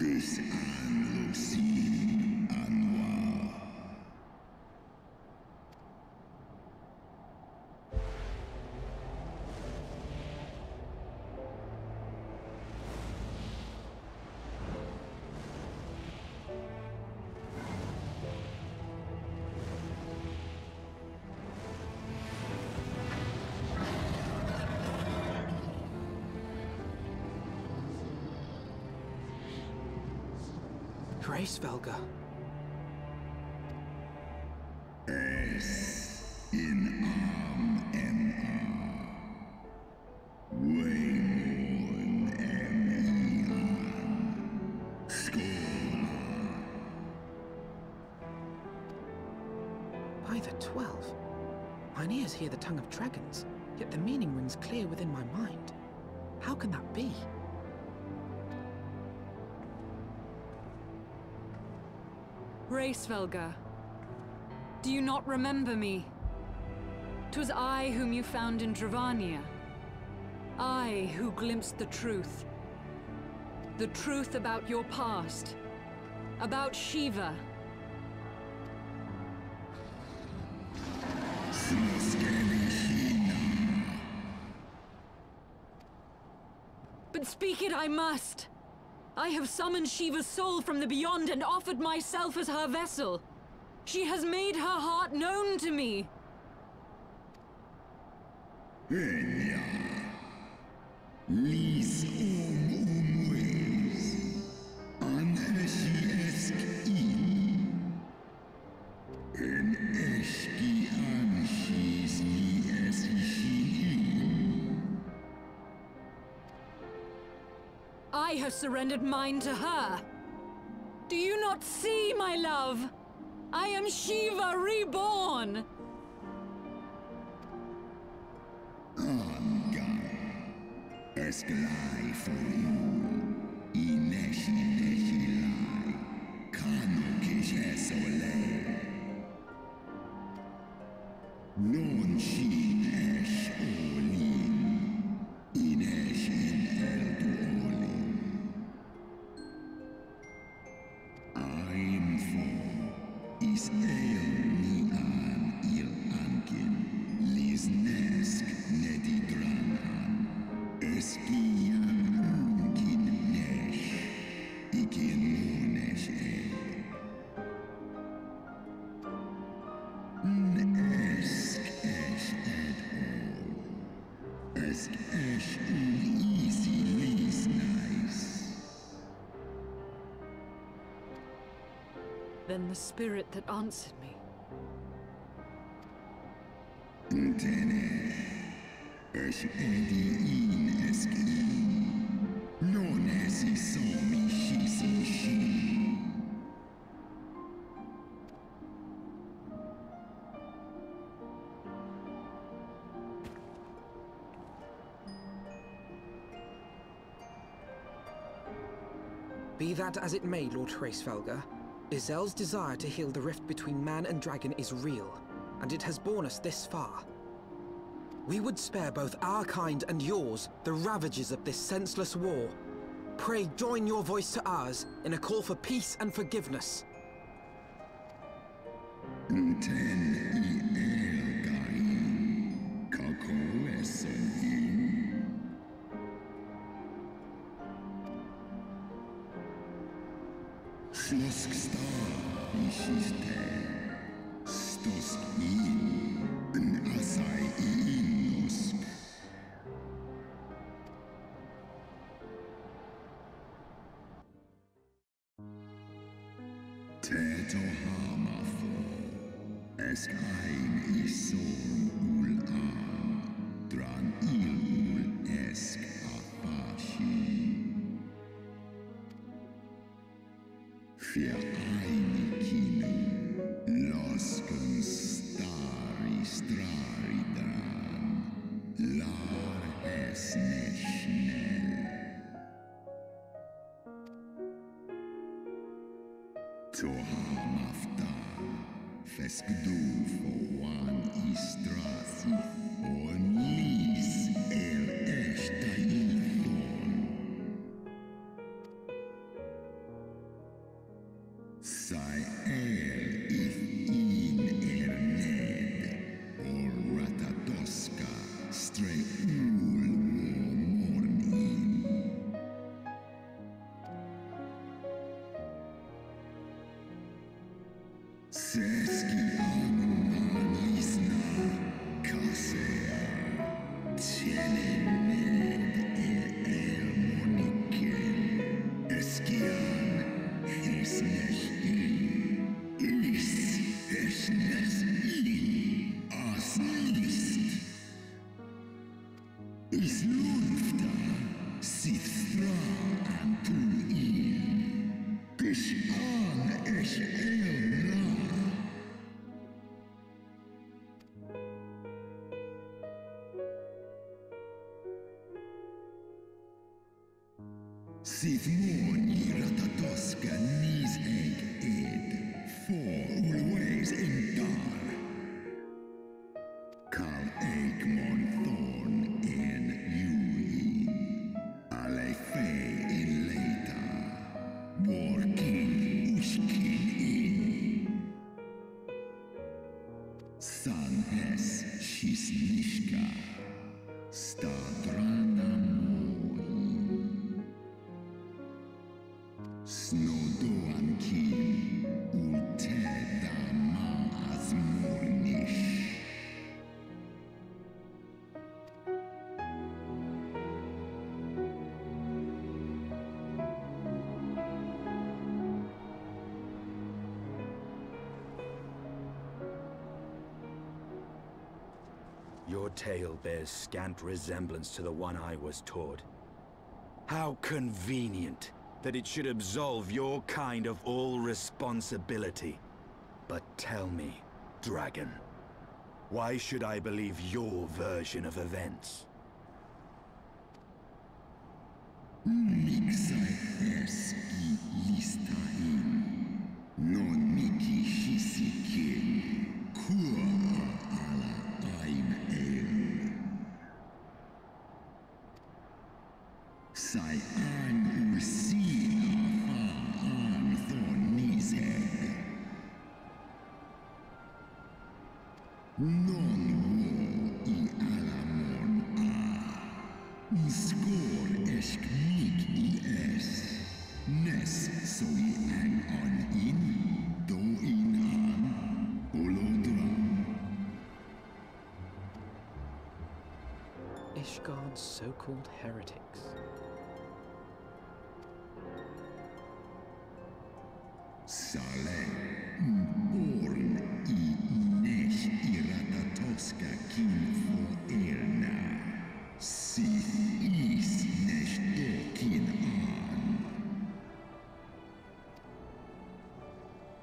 Kreia. S in MR. Waymon MER. Skola. By the 12. Mine ears hear the tongue of dragons, yet the meaning rings clear within my mind. How can that be? Kreia, do you not remember me? 'Twas I whom you found in Dravania. I who glimpsed the truth. The truth about your past. About Shiva. But speak it I must. I have summoned Shiva's soul from the beyond and offered myself as her vessel. She has made her heart known to me. Kreia. Lis ways. Anheshi in. En eski anshis li esishin. I have surrendered mine to her. Do you not see, my love? I am Shiva reborn. Esklai for you. Ineshi lai. Kano kish esole. Non shin esh olin. Inesh in eldu olin. I'm for is el ni an il ankin. Lis nesk nedi dranan. Eskian unkin nesh. Ikin nesh el. Esk esh ed all. Esk esh easy lis nice. Then the spirit that answered me. Tene. Esh edi in eskin. Non esi somi shisi shi. Be that as it may, Lord Kreia, Izel's desire to heal the rift between man and dragon is real, and it has borne us this far. We would spare both our kind and yours the ravages of this senseless war. Pray join your voice to ours in a call for peace and forgiveness. Ten I el gain. Kako esehin. Slosk star ishiste. Stosk in. Asai innosk. Teto hamafo. Esk ein ison ul dran il ul esk afashi. Für eine Kino, losken stari strari dran, lar es nicht schnell. Tohamafta, feskdu for one istrasi, on lis el esta ilthon. Seski anumanisna kasea tjenemed elmoniken eskian hesnesti is hesnesti aslist is lufta sithra antuin Kishan es elna Sithmoni ratatoska nisheg ed for always entar Kal Eikmon thorn en Yui Ale fei in leita Borkin ushkin in San es shisnishka Stadrana moin Snodoankin uteda maaz mornish Your tale bears scant resemblance to the one I was taught. How convenient that it should absolve your kind of all responsibility. But tell me, Dragon, why should I believe your version of events? Mixai eski listain Non miki hisikin Kua ala aim el Sai an usina fa an thon nizeg Non wo I alamon a Skor esk mik I es Nes so I ang on in Do in an Olodra Ishgard's so-called heretics. Sale Orn I nesh iratatoska kin fo elna Sith is nesh dokin an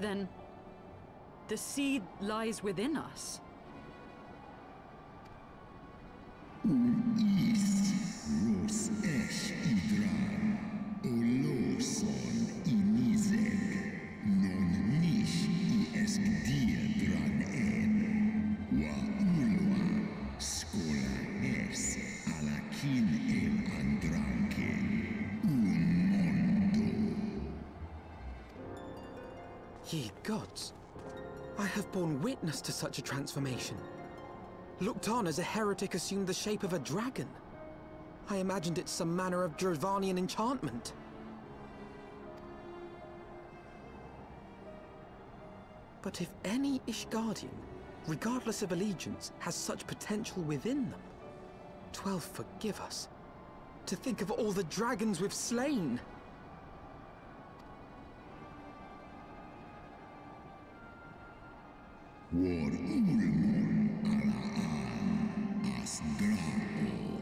Then, the seed lies within us. Is Ros esh idran Oloson inizeg Non nish I esgdiedran en Wa ulwa skola es alakin el andranken mondo Ye gods! I have borne witness to such a transformation. Looked on as a heretic assumed the shape of a dragon. I imagined it some manner of Dravanian enchantment. But if any Ishgardian, regardless of allegiance, has such potential within them, 12 forgive us. To think of all the dragons we've slain! War ulmon ala an as drao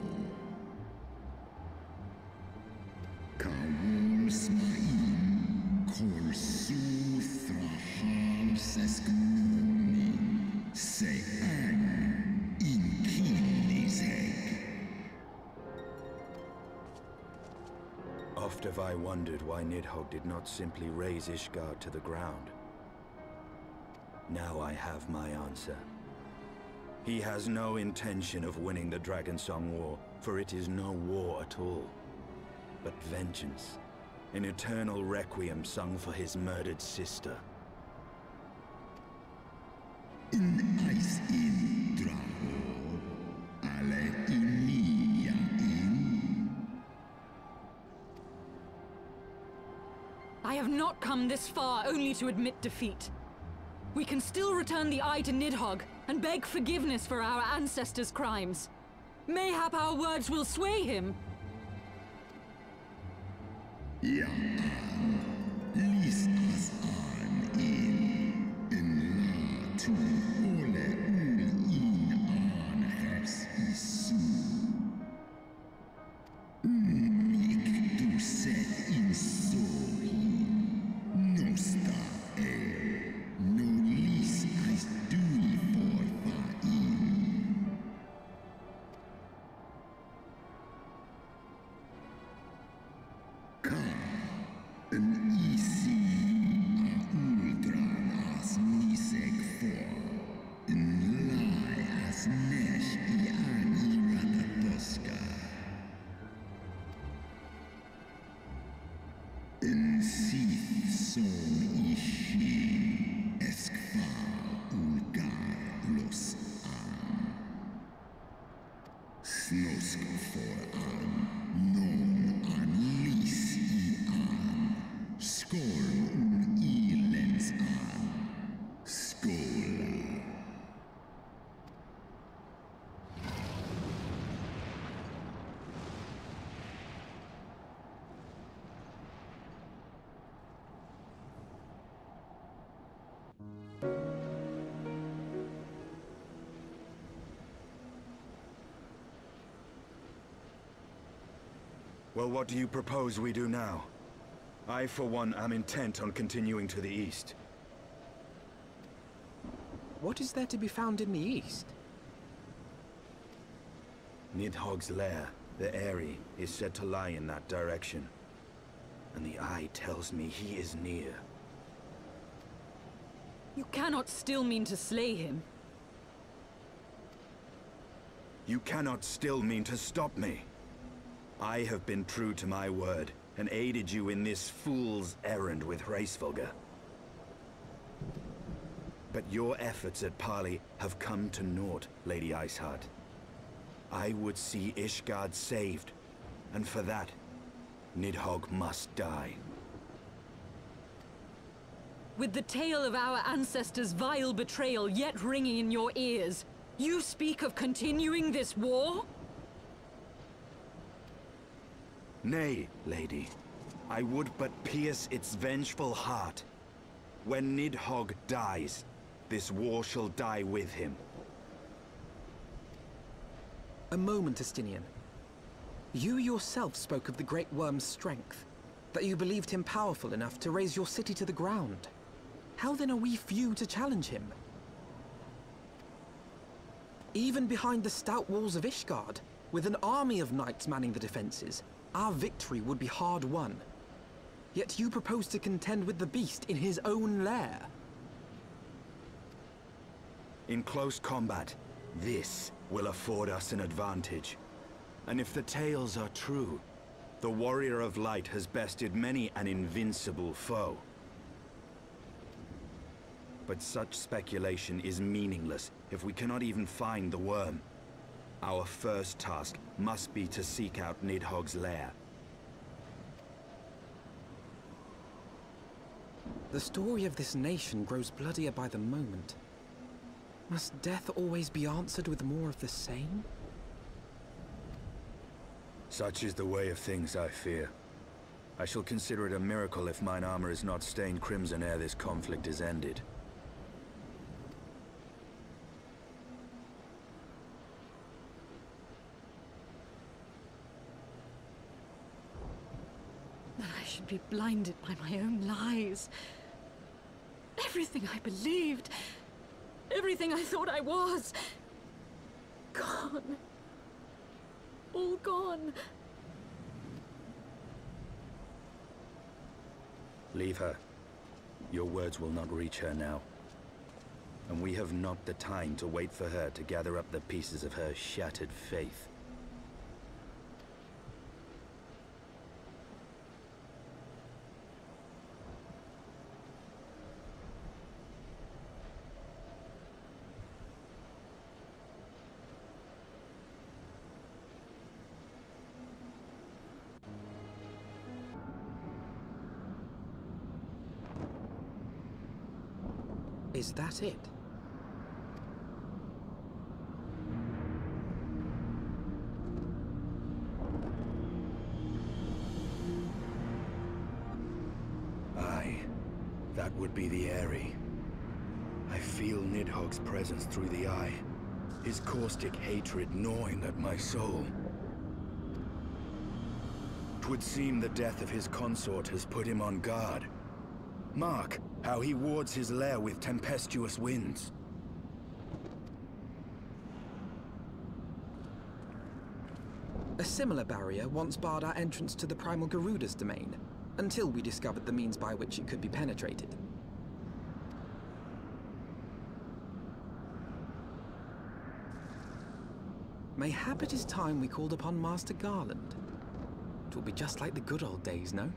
Kawol smaim kol su thrahal seskmoni Se ang in kinizeg Oft have I wondered why Nidhogg did not simply raze Ishgard to the ground. Now I have my answer. He has no intention of winning the Dragonsong War, for it is no war at all, but vengeance, an eternal requiem sung for his murdered sister. In ice in drao Ale inia in I have not come this far only to admit defeat. We can still return the eye to Nidhogg and beg forgiveness for our ancestors' crimes. Mayhap our words will sway him. Ja, lies as an in la tu ole in an hers isu. Mik du set in sohi, nosta no lis as dui for in. Een isi a ultran as nisek for. Een lai as nesh I an iratatoska. Een sith som ishi eskfa ulgar los an. Snosk for an, non an lis I an. Skål ilens an. Skål. Well, what do you propose we do now? I, for one, am intent on continuing to the east. What is there to be found in the east? Nidhogg's lair, the Eyrie, is said to lie in that direction. And the eye tells me he is near. You cannot still mean to slay him. You cannot still mean to stop me. I have been true to my word, and aided you in this fool's errand with Hraesvelgr. But your efforts at parley have come to naught, Lady Iceheart. I would see Ishgard saved, and for that, Nidhogg must die. With the tale of our ancestors' vile betrayal yet ringing in your ears, you speak of continuing this war? Nay, lady. I would but pierce its vengeful heart. When Nidhogg dies, this war shall die with him. A moment, Estinian. You yourself spoke of the Great Worm's strength, that you believed him powerful enough to raise your city to the ground. How then are we few to challenge him? Even behind the stout walls of Ishgard, with an army of knights manning the defenses, our victory would be hard won. Yet you propose to contend with the beast in his own lair. In close combat, this will afford us an advantage. And if the tales are true, the Warrior of Light has bested many an invincible foe. But such speculation is meaningless if we cannot even find the worm. Our first task must be to seek out Nidhogg's lair. The story of this nation grows bloodier by the moment. Must death always be answered with more of the same? Such is the way of things, I fear. I shall consider it a miracle if mine armor is not stained crimson ere this conflict is ended. That I should be blinded by my own lies. Everything I believed, everything I thought I was, gone. All gone. Leave her. Your words will not reach her now. And we have not the time to wait for her to gather up the pieces of her shattered faith. Is that it? Aye, that would be the Eyrie. I feel Nidhogg's presence through the eye, his caustic hatred gnawing at my soul. 'Twould seem the death of his consort has put him on guard. Mark how he wards his lair with tempestuous winds. A similar barrier once barred our entrance to the Primal Garuda's domain, until we discovered the means by which it could be penetrated. Mayhap it is time we called upon Master Garland. It will be just like the good old days, no?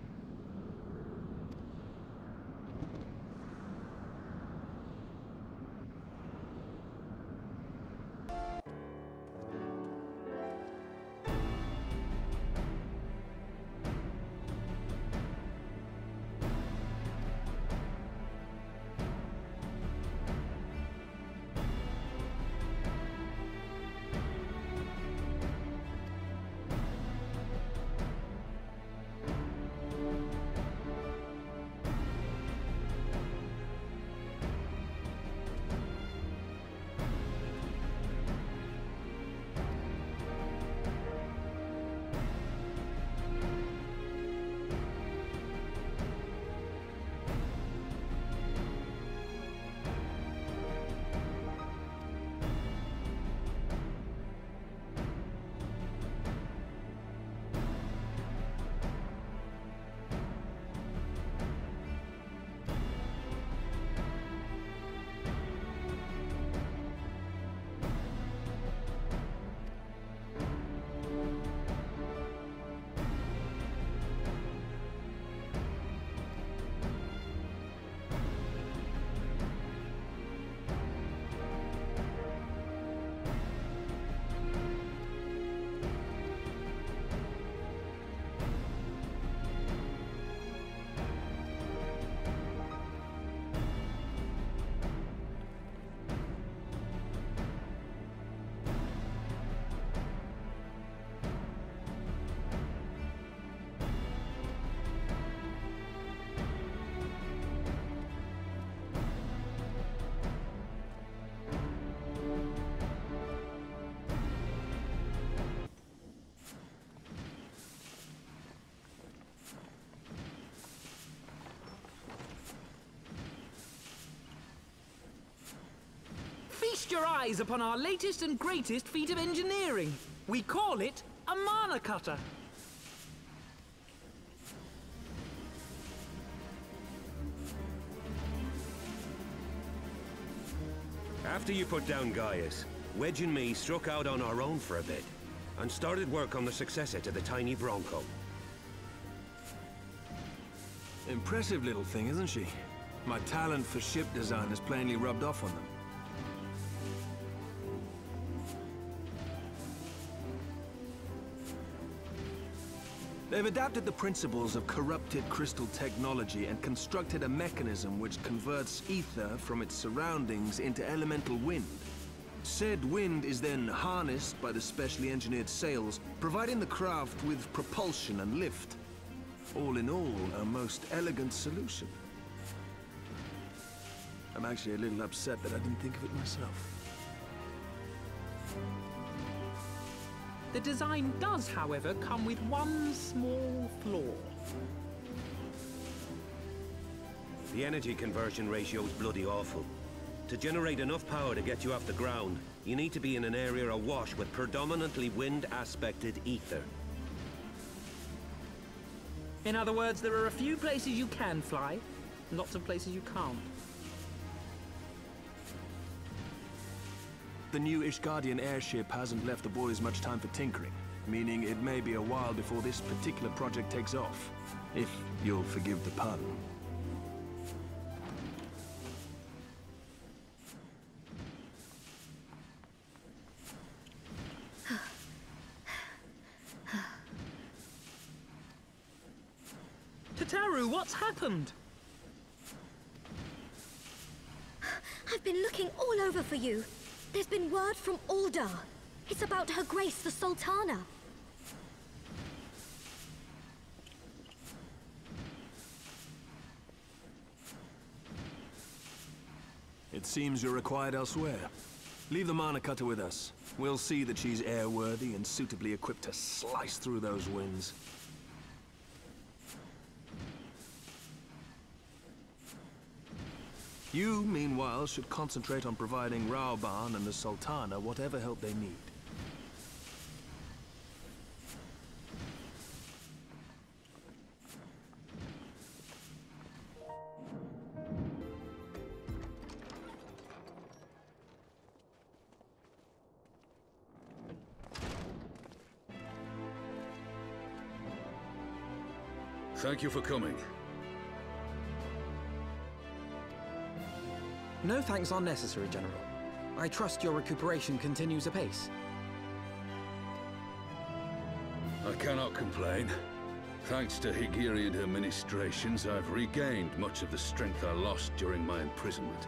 Feast your eyes upon our latest and greatest feat of engineering. We call it a mana cutter. After you put down Gaius, Wedge and me struck out on our own for a bit, and started work on the successor to the tiny Bronco. Impressive little thing, isn't she? My talent for ship design has plainly rubbed off on them. They've adapted the principles of corrupted crystal technology and constructed a mechanism which converts ether from its surroundings into elemental wind. Said wind is then harnessed by the specially engineered sails, providing the craft with propulsion and lift. All in all, a most elegant solution. I'm actually a little upset that I didn't think of it myself. The design does, however, come with one small flaw. The energy conversion ratio is bloody awful. To generate enough power to get you off the ground, you need to be in an area awash with predominantly wind-aspected ether. In other words, there are a few places you can fly, and lots of places you can't. The new Ishgardian airship hasn't left the boys much time for tinkering, meaning it may be a while before this particular project takes off, if you'll forgive the pun. Tataru, what's happened? been looking all over for you. There's been word from Ulda. It's about Her Grace, the Sultana. It seems you're required elsewhere. Leave the Mana Cutter with us. We'll see that she's airworthy and suitably equipped to slice through those winds. You, meanwhile, should concentrate on providing Rauban and the Sultana whatever help they need. Thank you for coming. No thanks are necessary, General. I trust your recuperation continues apace. I cannot complain. Thanks to Higiri administrations, I've regained much of the strength I lost during my imprisonment.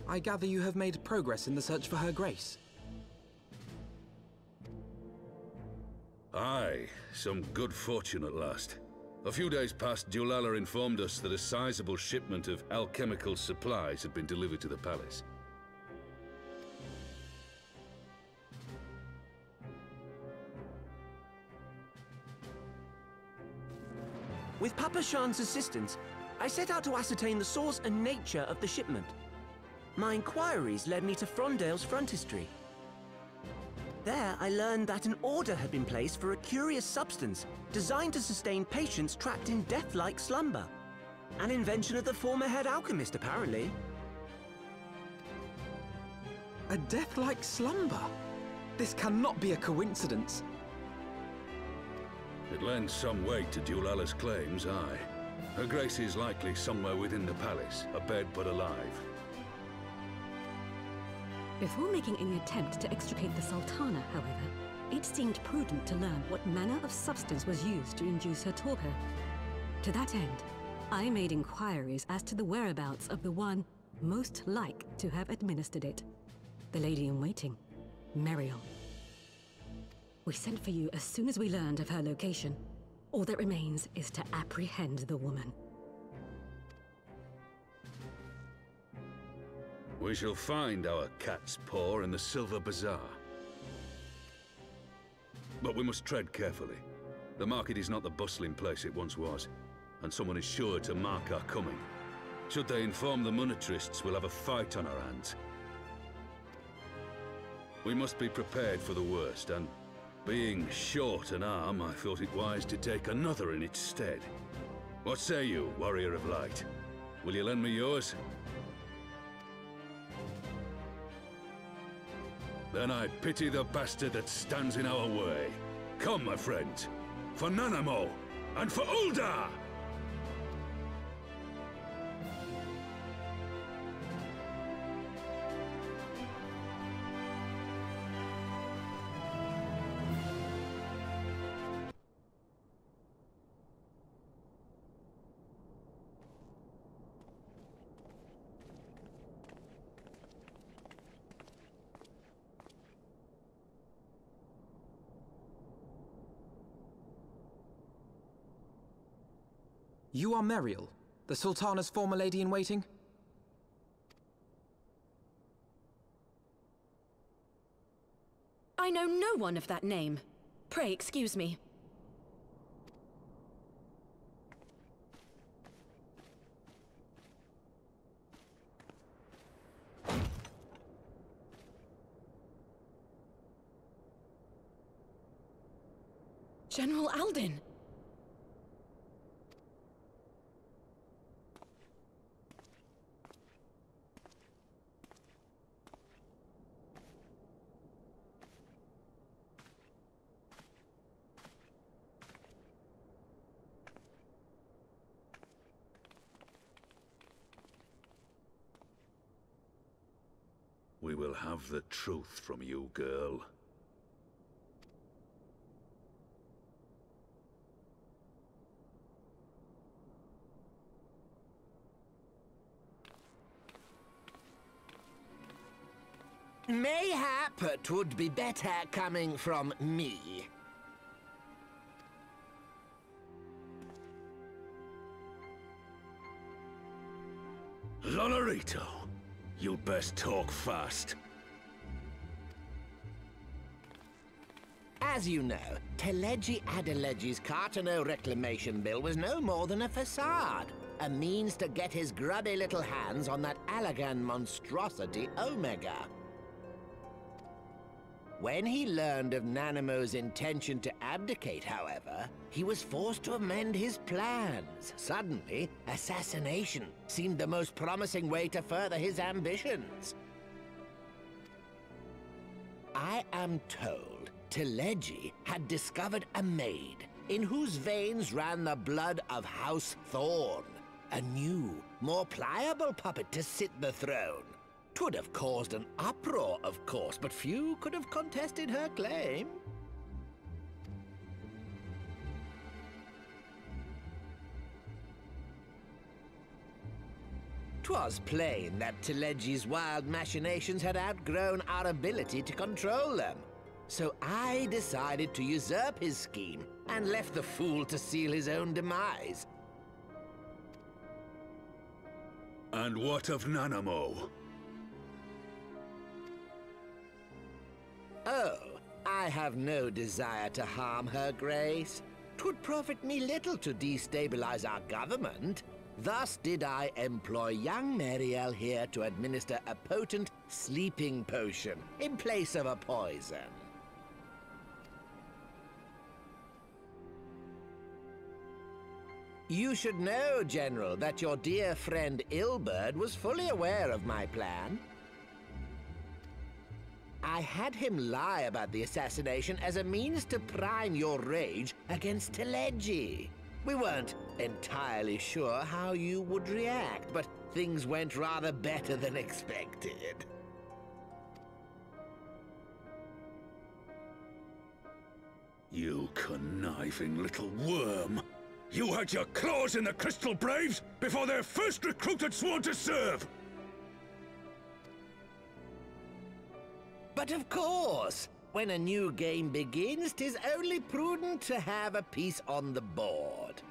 I gather you have made progress in the search for Her Grace. Aye, some good fortune at last. A few days past, Dulala informed us that a sizable shipment of alchemical supplies had been delivered to the palace. With Papa Shan's assistance, I set out to ascertain the source and nature of the shipment. My inquiries led me to Frondale's frontistery. There, I learned that an order had been placed for a curious substance designed to sustain patients trapped in death-like slumber. An invention of the former head alchemist, apparently. A death-like slumber? This cannot be a coincidence. It lends some weight to Dulala's claims, aye. Her Grace is likely somewhere within the palace, abed but alive. Before making any attempt to extricate the Sultana, however, it seemed prudent to learn what manner of substance was used to induce her torpor. To that end, I made inquiries as to the whereabouts of the one most like to have administered it. The lady-in-waiting, Meriel. We sent for you as soon as we learned of her location. All that remains is to apprehend the woman. We shall find our cat's paw in the Silver Bazaar. But we must tread carefully. The market is not the bustling place it once was, and someone is sure to mark our coming. Should they inform the monetarists, we'll have a fight on our hands. We must be prepared for the worst, and being short an arm, I thought it wise to take another in its stead. What say you, Warrior of Light? Will you lend me yours? Then I pity the bastard that stands in our way. Come, my friends, for Nanamo, and for Ulda! You are Meriel, the Sultana's former lady-in-waiting? I know no one of that name. Pray excuse me. General Alden! We will have the truth from you, girl. Mayhap 'twould be better coming from me. Lonorito, you'd best talk fast. As you know, Teleji Adeleji's Cartano reclamation bill was no more than a facade. A means to get his grubby little hands on that Allagan monstrosity Omega. When he learned of Nanamo's intention to abdicate, however, he was forced to amend his plans. Suddenly, assassination seemed the most promising way to further his ambitions. I am told Teleji had discovered a maid in whose veins ran the blood of House Thorn. A new, more pliable puppet to sit the throne. 'Twould have caused an uproar, of course, but few could have contested her claim. 'Twas plain that Teleji's wild machinations had outgrown our ability to control them. So I decided to usurp his scheme and left the fool to seal his own demise. And what of Nanamo? Oh, I have no desire to harm her grace. 'Twould profit me little to destabilize our government. Thus did I employ young Mariel here to administer a potent sleeping potion in place of a poison. You should know, General, that your dear friend Ilberd was fully aware of my plan. I had him lie about the assassination as a means to prime your rage against Teleji. We weren't entirely sure how you would react, but things went rather better than expected. You conniving little worm! You had your claws in the Crystal Braves before their first recruit had sworn to serve! But of course, when a new game begins, 'tis only prudent to have a piece on the board.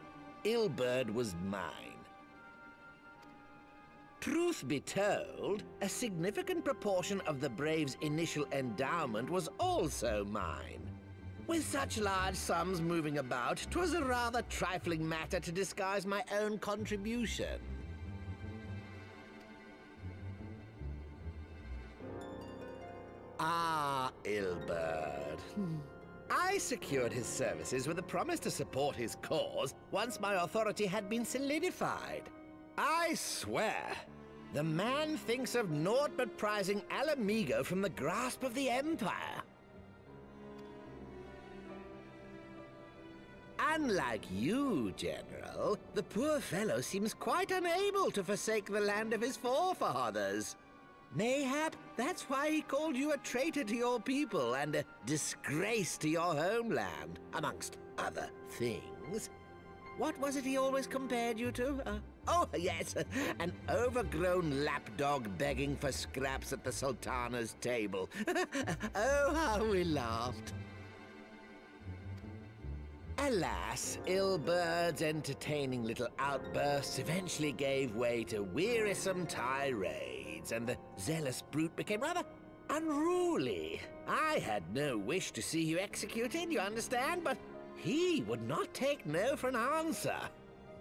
Ilberd was mine. Truth be told, a significant proportion of the Braves' initial endowment was also mine. With such large sums moving about, 'twas a rather trifling matter to disguise my own contribution. Ah, Ilberd. I secured his services with a promise to support his cause once my authority had been solidified. I swear, the man thinks of naught but prizing Alamigo from the grasp of the Empire. Unlike you, General, the poor fellow seems quite unable to forsake the land of his forefathers. Mayhap that's why he called you a traitor to your people and a disgrace to your homeland, amongst other things. What was it he always compared you to? Oh, yes, an overgrown lapdog begging for scraps at the Sultana's table. Oh, how we laughed. Alas, Ilberd's entertaining little outbursts eventually gave way to wearisome tirades, and the zealous brute became rather unruly. I had no wish to see you executed, you understand, but he would not take no for an answer.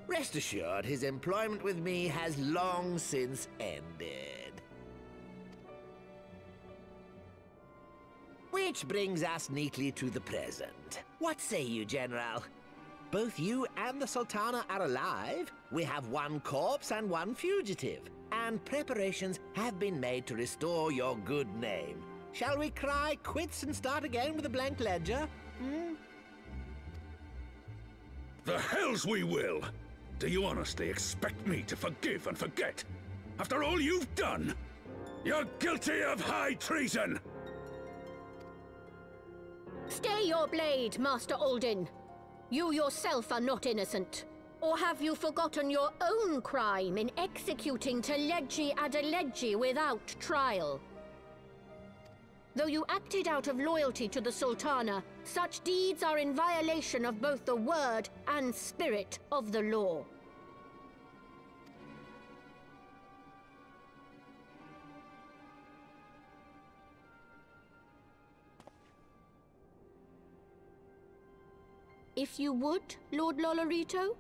Rest assured, his employment with me has long since ended. Which brings us neatly to the present. What say you, General? Both you and the Sultana are alive. We have one corpse and one fugitive, and preparations have been made to restore your good name. Shall we cry quits and start again with a blank ledger? The hells we will! Do you honestly expect me to forgive and forget? After all you've done? You're guilty of high treason! Stay your blade, Master Alden. You yourself are not innocent. Or have you forgotten your own crime in executing Teleji Adeleji without trial? Though you acted out of loyalty to the Sultana, such deeds are in violation of both the word and spirit of the law. If you would, Lord Lolorito?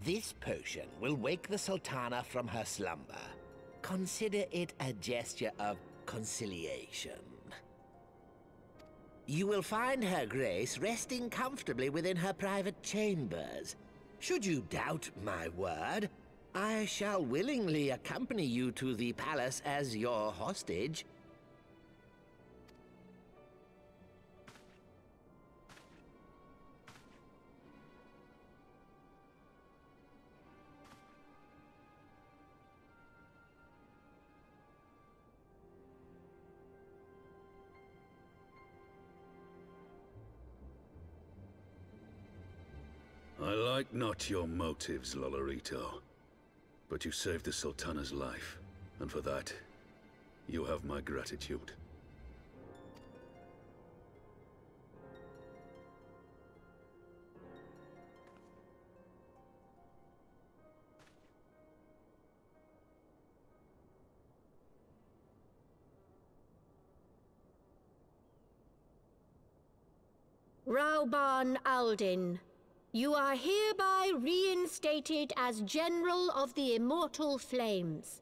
This potion will wake the Sultana from her slumber. Consider it a gesture of conciliation. You will find Her Grace resting comfortably within her private chambers. Should you doubt my word, I shall willingly accompany you to the palace as your hostage. I like not your motives, Lolorito. But you saved the Sultana's life, and for that, you have my gratitude. Rauban Aldin, you are hereby reinstated as General of the Immortal Flames.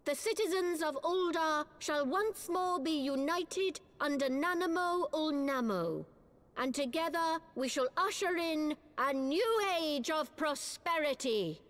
The citizens of Ul'dah shall once more be united under Nanamo Ul'Namo, and together we shall usher in a new age of prosperity.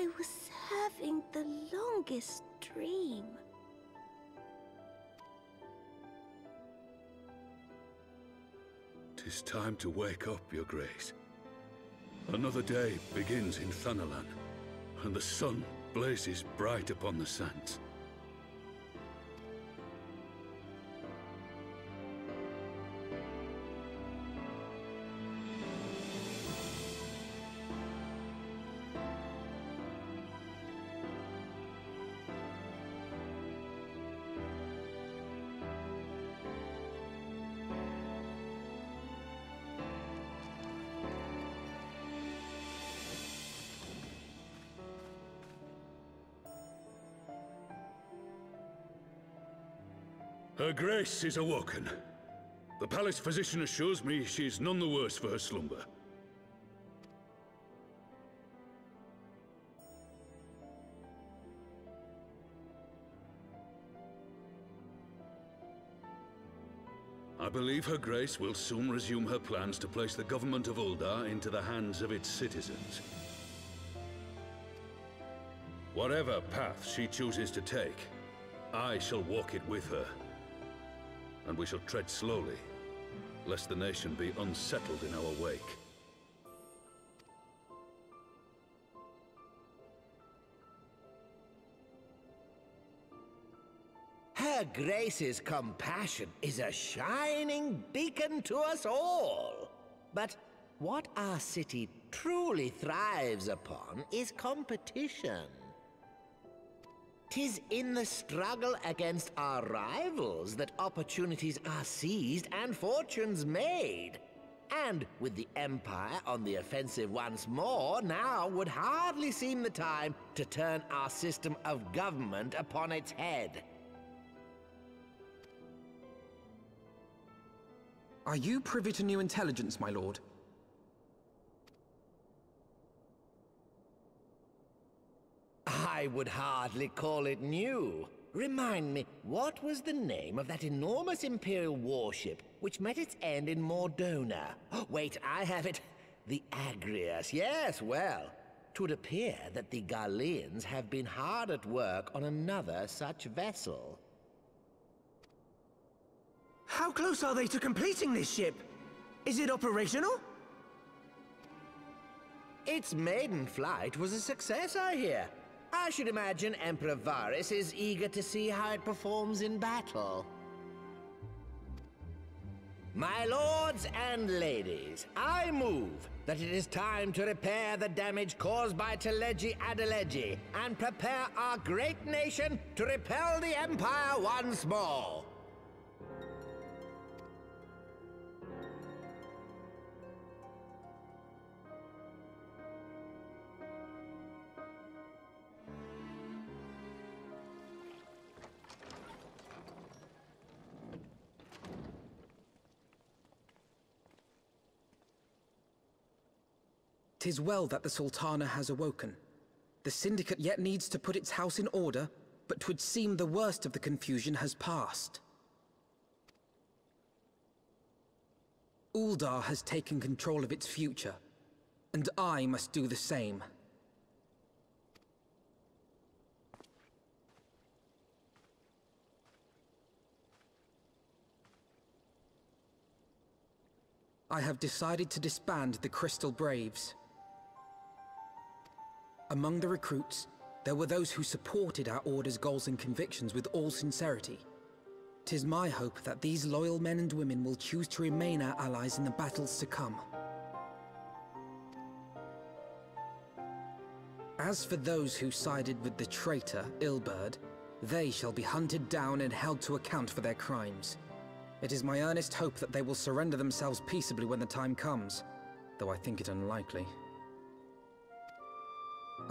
I was having the longest dream. "'Tis time to wake up, Your Grace. Another day begins in Thanalan, and the sun blazes bright upon the sands. Her Grace is awoken. The palace physician assures me she is none the worse for her slumber. I believe Her Grace will soon resume her plans to place the government of Uldar into the hands of its citizens. Whatever path she chooses to take, I shall walk it with her. And we shall tread slowly, lest the nation be unsettled in our wake. Her Grace's compassion is a shining beacon to us all. But what our city truly thrives upon is competition. 'Tis in the struggle against our rivals that opportunities are seized and fortunes made. And with the Empire on the offensive once more, now would hardly seem the time to turn our system of government upon its head. Are you privy to new intelligence, my lord? I would hardly call it new. Remind me, what was the name of that enormous Imperial warship which met its end in Mordona? Wait, I have it. The Agrius, yes, well. 'Twould appear that the Garleans have been hard at work on another such vessel. How close are they to completing this ship? Is it operational? Its maiden flight was a success, I hear. I should imagine Emperor Varys is eager to see how it performs in battle. My lords and ladies, I move that it is time to repair the damage caused by Teleji Adeleji and prepare our great nation to repel the Empire once more. "'Tis well that the Sultana has awoken. The Syndicate yet needs to put its house in order, but 'twould seem the worst of the confusion has passed. Uldar has taken control of its future, and I must do the same. I have decided to disband the Crystal Braves. Among the recruits, there were those who supported our Order's goals and convictions with all sincerity. 'Tis my hope that these loyal men and women will choose to remain our allies in the battles to come. As for those who sided with the traitor, Ilberd, they shall be hunted down and held to account for their crimes. It is my earnest hope that they will surrender themselves peaceably when the time comes, though I think it unlikely.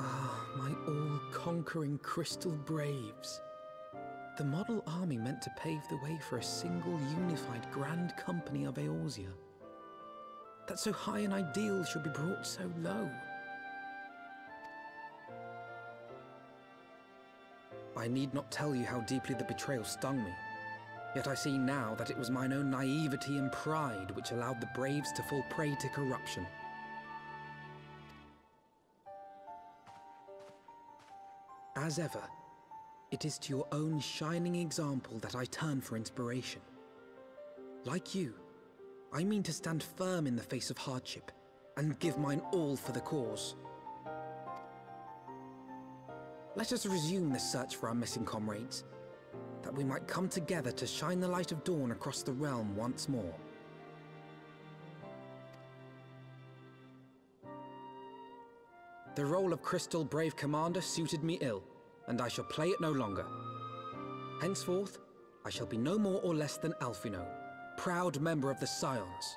Ah, my all-conquering Crystal Braves. The model army meant to pave the way for a single unified Grand Company of Eorzea. That so high an ideal should be brought so low. I need not tell you how deeply the betrayal stung me. Yet I see now that it was mine own naivety and pride which allowed the Braves to fall prey to corruption. As ever, it is to your own shining example that I turn for inspiration. Like you, I mean to stand firm in the face of hardship and give mine all for the cause. Let us resume the search for our missing comrades, that we might come together to shine the light of dawn across the realm once more. The role of Crystal Brave Commander suited me ill, and I shall play it no longer. Henceforth, I shall be no more or less than Alphino, proud member of the Scions.